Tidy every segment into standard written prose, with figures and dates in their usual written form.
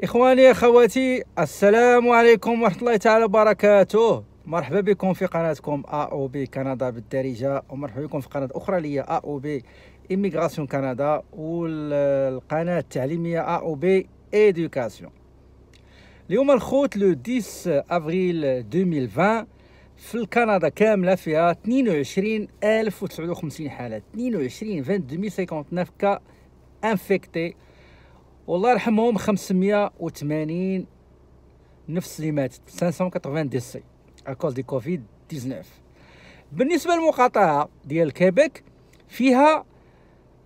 إخواني أخواتي، السلام عليكم ورحمة الله تعالى وبركاته. مرحبا بكم في قناتكم أو بي كندا بالدارجة، ومرحبا بكم في قناة أخرى لي أو بي إيميغراسيون كندا، والقناة التعليمية أو بي إيدوكاسيون. اليوم الخوت لو 10 أفريل 2020 في كندا كاملة فيها 22,059 حالة، 22,059 كا انفيكتي، والله يرحمهم 580 نفس اللي ماتت 580 ديسي اكوز دي كوفيد 19. بالنسبه للمقاطعه ديال كيبيك فيها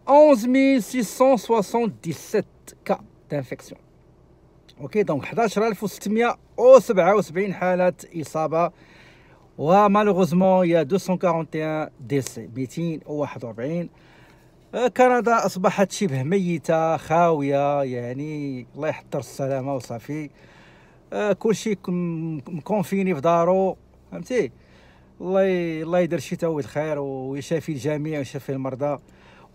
11677 كا دانفيكسيون. اوكي، دونك 11677 حاله اصابه، ومالوغوزمون يا 241 ديسي 241. كندا أصبحت شبه ميتة خاوية، يعني الله يحضر السلامة وصافي. كلشي مكونفيني في دارو، فهمتي. الله يدير الشتاء والخير ويشافي الجميع ويشافي المرضى.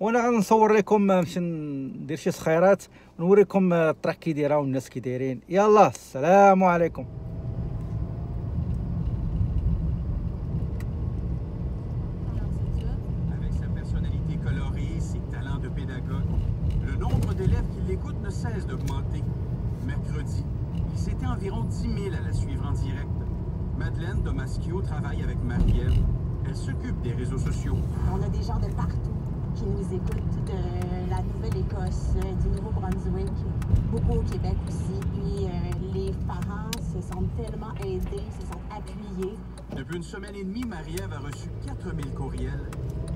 وانا غنصور لكم، نمشي ندير شي سخيرات ونوريكم الطريق كي دايره والناس كي دايرين. يلا السلام عليكم. Le nombre d'élèves qui l'écoutent ne cesse d'augmenter. Mercredi, ils étaient environ 10 000 à la suivre en direct. Madeleine Domaschio travaille avec Marie-Ève. Elle s'occupe des réseaux sociaux. On a des gens de partout qui nous écoutent, de la Nouvelle-Écosse, du Nouveau-Brunswick, beaucoup au Québec aussi. Puis les parents se sont tellement aidés, se sont appuyés. Depuis une semaine et demie, Marie-Ève a reçu 4000 courriels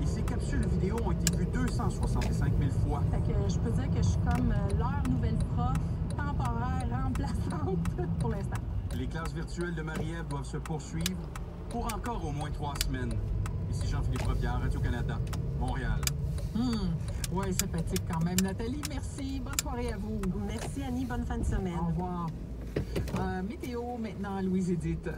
et ses capsules vidéo ont été vues 265 000 fois. Fait que je peux dire que je suis comme leur nouvelle prof, temporaire, remplaçante pour l'instant. Les classes virtuelles de Marie-Ève doivent se poursuivre pour encore au moins 3 semaines. Ici Jean-Philippe Robillard, Radio-Canada, Montréal. Ouais, sympathique quand même. Nathalie, merci. Bonne soirée à vous. Merci Annie, bonne fin de semaine. Au revoir. Météo maintenant, Louise-Édith.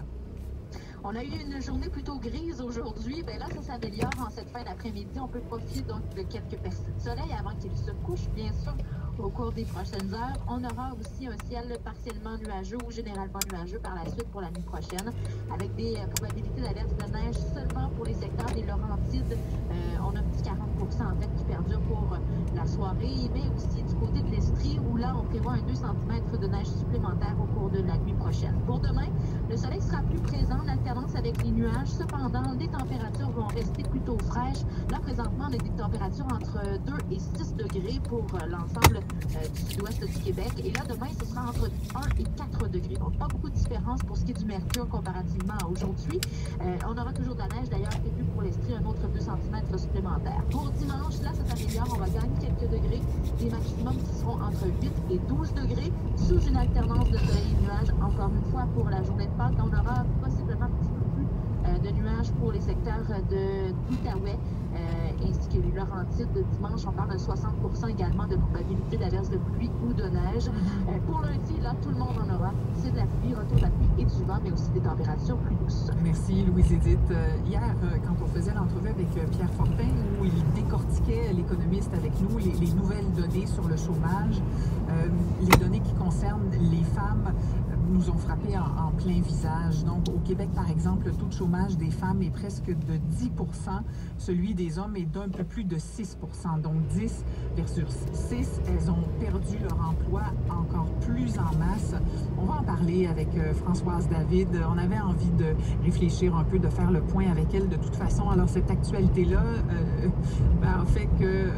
On a eu une journée plutôt grise aujourd'hui. Là, ça s'améliore en cette fin d'après-midi. On peut profiter donc de quelques percées de soleil avant qu'il se couche, bien sûr, au cours des prochaines heures. On aura aussi un ciel partiellement nuageux ou généralement nuageux par la suite pour la nuit prochaine, avec des probabilités d'alerte de neige seulement pour les secteurs des Laurentides. On a un petit 40% en fait qui perdure pour la soirée, mais aussi du côté de l'Estrie, où là, on prévoit un 2 cm de neige supplémentaire au cours de la nuit prochaine. Pour demain, le soleil sera plus présent, en alternance avec les nuages. Cependant, les températures vont rester plutôt fraîches. Là, présentement, on a des températures entre 2 et 6 degrés pour l'ensemble du sud-ouest du Québec. Et là, demain, ce sera entre 1 et 4 degrés. Donc, pas beaucoup de différence pour ce qui est du mercure comparativement à aujourd'hui. On aura toujours de la neige, d'ailleurs, prévu pour l'Estrie, un autre 2 cm supplémentaire. Pour dimanche, là, ça s'améliore. On va gagner quelques degrés. Les maximums qui seront entre 8 et 12 degrés, sous une alternance de soleil et nuages. Encore une fois, pour la journée de Pâques, on aura possiblement un petit peu plus de nuages pour les secteurs de l'Outaouais ainsi que les Laurentides. De dimanche, on parle de 60% également de probabilité d'averse de pluie ou de neige. Pour lundi, là, tout le monde en aura. C'est de la pluie, retour de la pluie et du vent, mais aussi des températures plus douces. Merci, Louise-Édith. Hier, quand on faisait l'entrevue avec Pierre Fortin, où il décortiquait, l'économiste avec nous, les nouvelles données sur le chômage, les données qui concernent les femmes nous ont frappé en plein visage. Donc, au Québec, par exemple, le taux de chômage des femmes est presque de 10%, celui des hommes est d'un peu plus de 6%. Donc, 10 versus 6, elles ont perdu leur emploi encore plus en masse. On va en parler avec Françoise David. On avait envie de réfléchir un peu, de faire le point avec elle de toute façon. Alors, cette actualité-là a fait que...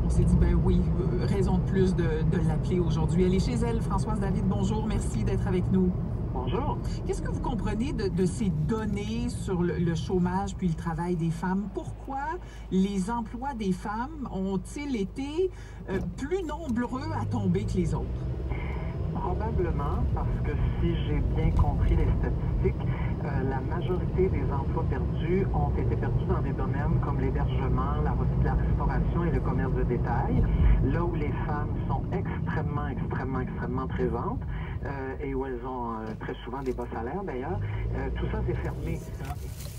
on s'est dit, ben oui, raison de plus de l'appeler aujourd'hui. Elle est chez elle, Françoise David, bonjour, merci d'être avec nous. Bonjour. Qu'est-ce que vous comprenez de ces données sur le chômage puis le travail des femmes? Pourquoi les emplois des femmes ont-ils été plus nombreux à tomber que les autres? Probablement parce que si j'ai bien compris les statistiques, la majorité des emplois perdus ont été perdus dans des domaines comme l'hébergement, la restauration et le commerce de détail, là où les femmes sont extrêmement présentes et où elles ont très souvent des bas salaires d'ailleurs. Tout ça s'est fermé.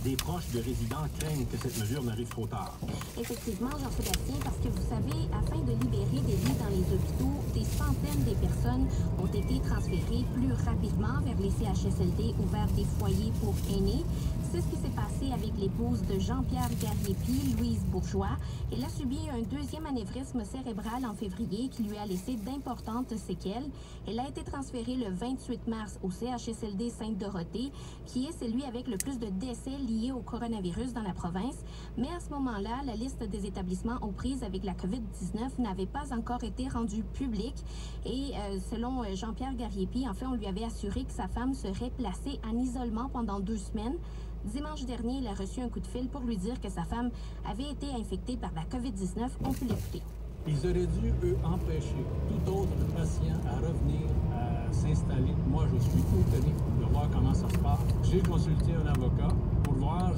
Des proches de résidents craignent que cette mesure n'arrive trop tard. Effectivement, Jean-Sébastien, parce que vous savez, afin de libérer des lits dans les hôpitaux, des centaines de personnes ont été transférées plus rapidement vers les CHSLD ou vers des foyers pour aînés. C'est ce qui s'est passé avec l'épouse de Jean-Pierre Gariepi, Louise Bourgeois. Elle a subi un deuxième anévrisme cérébral en février qui lui a laissé d'importantes séquelles. Elle a été transférée le 28 mars au CHSLD Sainte-Dorothée, qui est celui avec le plus de décès liés au coronavirus dans la province. Mais à ce moment-là, la liste des établissements aux prises avec la COVID-19 n'avait pas encore été rendue publique. Et selon Jean-Pierre Gariepi, en fait, on lui avait assuré que sa femme serait placée en isolement pendant 2 semaines. Dimanche dernier, il a reçu un coup de fil pour lui dire que sa femme avait été infectée par la COVID-19. On peut l'écouter. Ils auraient dû, eux, empêcher tout autre patient à revenir, à s'installer. Moi, je suis étonné de voir comment ça se passe. J'ai consulté un avocat pour voir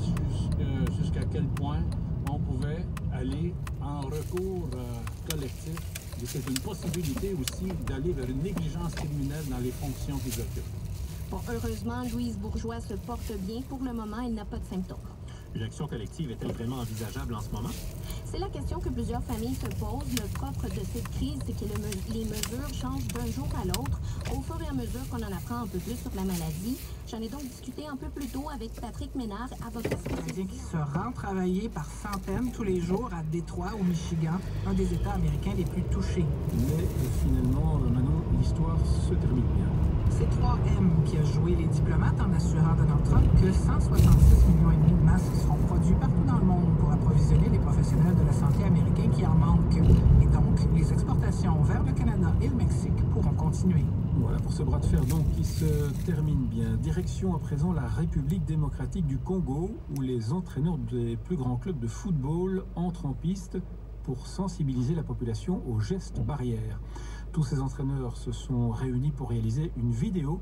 jusqu'à quel point on pouvait aller en recours collectif. Et c'est une possibilité aussi d'aller vers une négligence criminelle dans les fonctions qu'ils occupent. Bon, heureusement, Louise Bourgeois se porte bien. Pour le moment, elle n'a pas de symptômes. Une action collective est-elle vraiment envisageable en ce moment? C'est la question que plusieurs familles se posent. Le propre de cette crise, c'est que les mesures changent d'un jour à l'autre au fur et à mesure qu'on en apprend un peu plus sur la maladie. J'en ai donc discuté un peu plus tôt avec Patrick Ménard, avocat Canadiens qui se rend travailler par centaines tous les jours à Détroit, au Michigan, un des États américains les plus touchés. Mais finalement, Manon, l'histoire se termine bien. C'est 3M qui a joué les diplomates en assurant Donald Trump que 166,5 millions de masques seront produits partout dans le monde pour approvisionner les professionnels de la santé américains qui en manquent. Et donc, les exportations vers le Canada et le Mexique pourront continuer. Voilà pour ce bras de fer donc qui se termine bien. Direction à présent la République démocratique du Congo où les entraîneurs des plus grands clubs de football entrent en piste pour sensibiliser la population aux gestes barrières. Tous ces entraîneurs se sont réunis pour réaliser une vidéo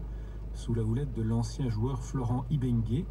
sous la houlette de l'ancien joueur Florent Ibenge.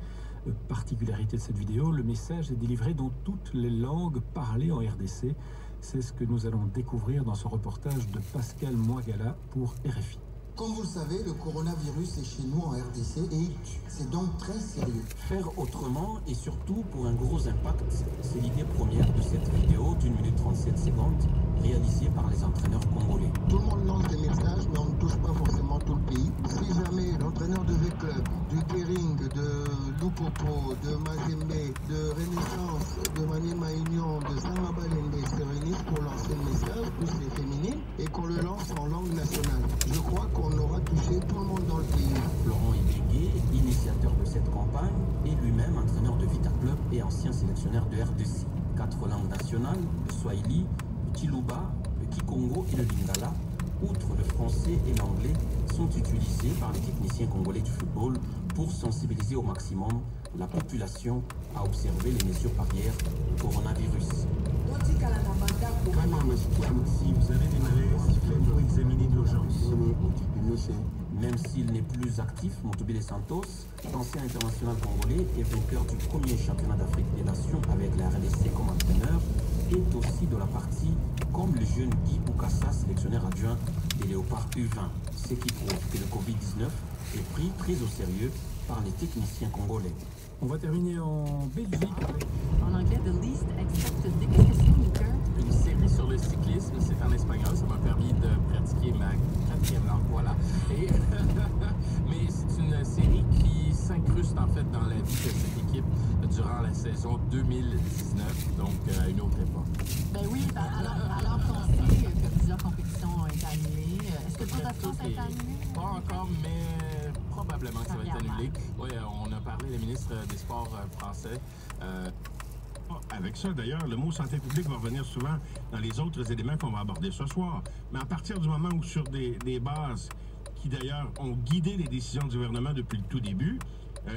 Particularité de cette vidéo, le message est délivré dans toutes les langues parlées en RDC. C'est ce que nous allons découvrir dans ce reportage de Pascal Moagala pour RFI. Comme vous le savez, le coronavirus est chez nous en RDC et c'est donc très sérieux. Faire autrement et surtout pour un gros impact, c'est l'idée première de cette vidéo d'1 minute 37 secondes réalisée par les entraîneurs congolais. Tout le monde lance des messages mais on ne touche pas forcément tout le pays. Si jamais l'entraîneur de V-Club, du Kering, de Lupopo, de Mazembe, de Renaissance, de Maniema Union, de Samabalende se réunissent pour lancer le message, plus les féminines, et qu'on le lance en langue nationale. Je crois qu'on aura touché tout le monde dans le pays. Florent Ibenge, initiateur de cette campagne, et lui-même entraîneur de Vita Club et ancien sélectionneur de RDC. 4 langues nationales, le Swahili, le Kiluba, le Kikongo et le Lingala, outre le français et l'anglais, sont utilisés par les techniciens congolais du football pour sensibiliser au maximum la population à observer les mesures barrières du coronavirus. Si vous avez des malaises, il faut examiner d'urgence. Même s'il n'est plus actif, Motobile Santos, ancien international congolais et vainqueur du premier championnat d'Afrique des Nations avec la RDC comme entraîneur, est aussi de la partie comme le jeune Guy Boukassa, sélectionneur adjoint des Léopards U20. Ce qui prouve que le Covid-19 est pris très au sérieux par les techniciens congolais. On va terminer en Belgique avec En anglais, The Least Expected. Qu'est-ce que c'est, Nicker? Une série sur le cyclisme, c'est en espagnol, ça m'a permis de pratiquer ma 4e langue, voilà. Et mais c'est une série qui s'incruste en fait dans la vie de cette équipe durant la saison 2019, donc à une autre époque. Ben oui, alors qu'on sait que plusieurs compétitions ont été annulées, est-ce que le Tour de France a été annulé? Pas encore, mais probablement que ça va être annulé. Oui, on a parlé, le ministre des Sports français. Avec ça, d'ailleurs, le mot santé publique va revenir souvent dans les autres éléments qu'on va aborder ce soir. Mais à partir du moment où sur des bases qui, d'ailleurs, ont guidé les décisions du gouvernement depuis le tout début,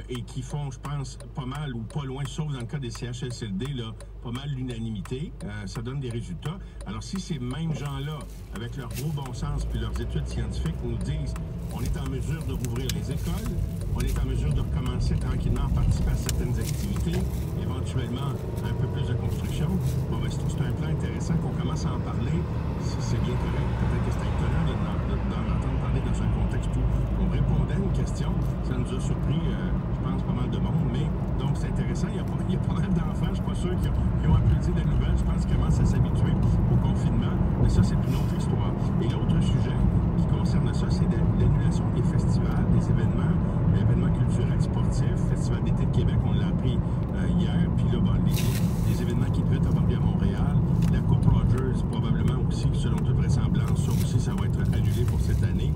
et qui font, je pense, pas mal ou pas loin, sauf dans le cas des CHSLD, là, pas mal l'unanimité, ça donne des résultats. Alors si ces mêmes gens-là, avec leur gros bon sens puis leurs études scientifiques, nous disent on est en mesure de rouvrir les écoles, on est en mesure de recommencer tranquillement à participer à certaines activités, éventuellement un peu plus de construction, bon, ben, c'est un plan intéressant qu'on commence à en parler, c'est bien correct. Peut-être que c'est étonnant d'en entendre parler dans un contexte où on répondait à une question, ça nous a surpris, je pense, pas mal de monde, mais donc c'est intéressant. Il y ceux qui ont applaudi la nouvelle, je pense, commencent à s'habituer au confinement. Mais ça, c'est une autre histoire. Et l'autre sujet qui concerne ça, c'est l'annulation des festivals, des événements culturels, sportifs. Festival d'été de Québec, on l'a appris hier. Puis là, bon, les événements qui devaient avoir lieu à Montréal. La Coupe Rogers, probablement aussi, selon toute vraisemblance, ça aussi, ça va être annulé pour cette année.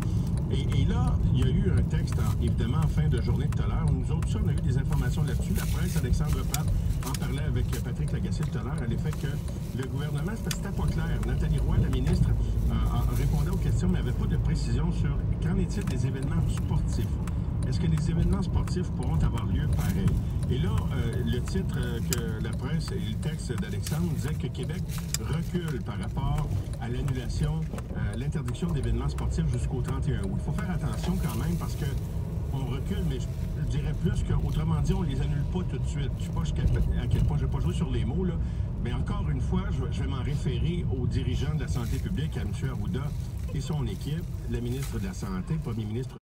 Et là, il y a eu un texte, évidemment, en fin de journée tout à l'heure. Nous autres, on a eu des informations là-dessus. La presse, Alexandre Pratt en parlait avec Patrick Lagacé tout à l'heure, à l'effet que le gouvernement, c'est parce que c'était pas clair. Nathalie Roy, la ministre, répondait aux questions, mais n'avait pas de précision sur qu'en est-il des événements sportifs. Est-ce que les événements sportifs pourront avoir lieu pareil? Et là, le titre que la presse et le texte d'Alexandre disait que Québec recule par rapport à l'annulation, l'interdiction d'événements sportifs jusqu'au 31 août. Il faut faire attention quand même parce que on recule, mais je dirais plus qu'autrement dit, on ne les annule pas tout de suite. Je ne sais pas à quel point, je ne vais pas jouer sur les mots, là, mais encore une fois, je vais m'en référer aux dirigeants de la santé publique, à M. Arruda et son équipe, la ministre de la Santé, le premier ministre